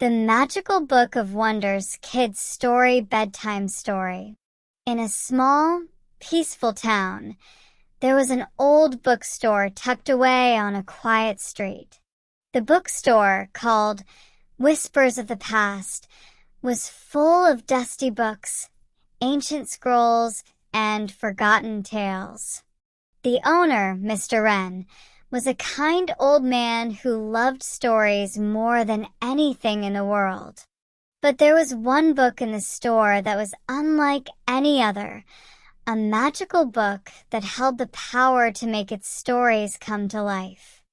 The Magical Book of Wonders Kids Story Bedtime Story. In a small, peaceful town, there was an old bookstore tucked away on a quiet street. The bookstore, called Whispers of the Past, was full of dusty books, ancient scrolls, and forgotten tales. The owner, Mr. Wren, was a kind old man who loved stories more than anything in the world. But there was one book in the store that was unlike any other, a magical book that held the power to make its stories come to life.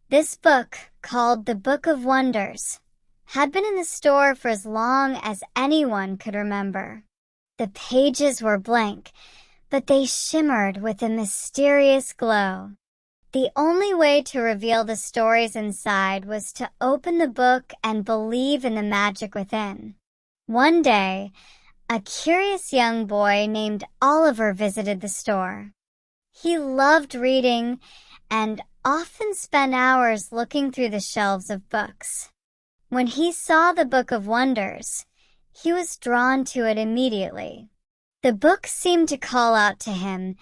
This book, called the Book of Wonders, had been in the store for as long as anyone could remember. The pages were blank, but they shimmered with a mysterious glow. The only way to reveal the stories inside was to open the book and believe in the magic within. One day, a curious young boy named Oliver visited the store. He loved reading and often spent hours looking through the shelves of books. When he saw the Book of Wonders, he was drawn to it immediately. The book seemed to call out to him,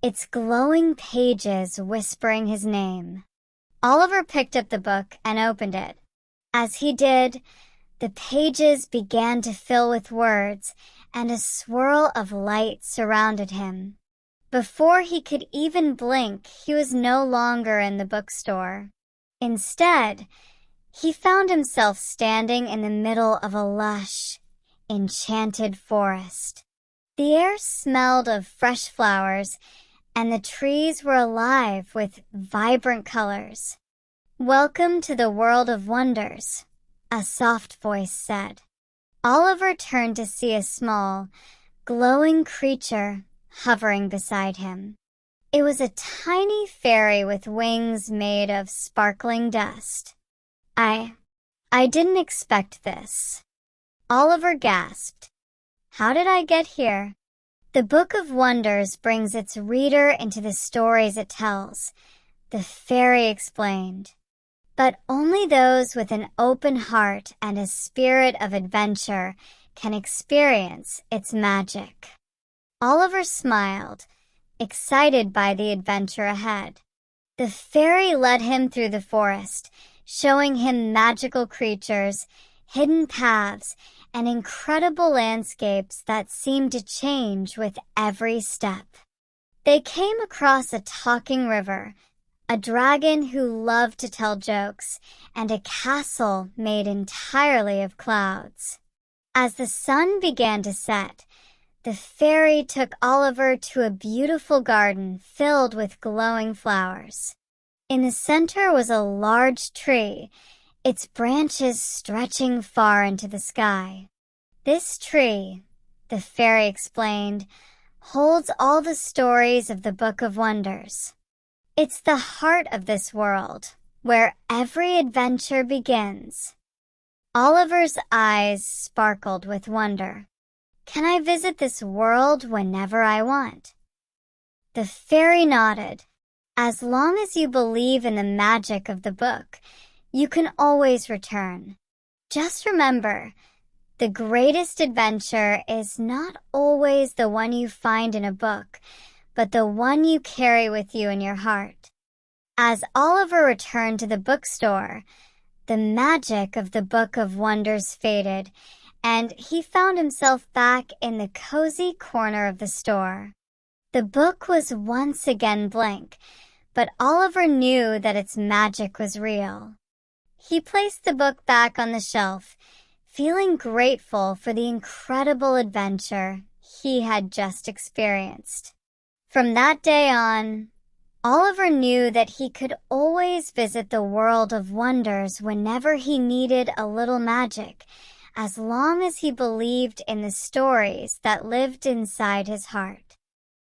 its glowing pages whispering his name. Oliver picked up the book and opened it. As he did, the pages began to fill with words, and a swirl of light surrounded him. Before he could even blink, he was no longer in the bookstore. Instead, he found himself standing in the middle of a lush, enchanted forest. The air smelled of fresh flowers, and the trees were alive with vibrant colors. "Welcome to the world of wonders," a soft voice said. Oliver turned to see a small, glowing creature hovering beside him. It was a tiny fairy with wings made of sparkling dust. I didn't expect this." Oliver gasped. "How did I get here?" The Book of Wonders brings its reader into the stories it tells, the fairy explained. But only those with an open heart and a spirit of adventure can experience its magic. Oliver smiled, excited by the adventure ahead. The fairy led him through the forest, showing him magical creatures, hidden paths, and incredible landscapes that seemed to change with every step. They came across a talking river, a dragon who loved to tell jokes, and a castle made entirely of clouds. As the sun began to set, the fairy took Oliver to a beautiful garden filled with glowing flowers. In the center was a large tree, its branches stretching far into the sky. "This tree," the fairy explained, "holds all the stories of the Book of Wonders. It's the heart of this world, where every adventure begins." Oliver's eyes sparkled with wonder. "Can I visit this world whenever I want?" The fairy nodded. "As long as you believe in the magic of the book, you can always return. Just remember, the greatest adventure is not always the one you find in a book, but the one you carry with you in your heart." As Oliver returned to the bookstore, the magic of the Book of Wonders faded, and he found himself back in the cozy corner of the store. The book was once again blank, but Oliver knew that its magic was real. He placed the book back on the shelf, feeling grateful for the incredible adventure he had just experienced. From that day on, Oliver knew that he could always visit the world of wonders whenever he needed a little magic, as long as he believed in the stories that lived inside his heart.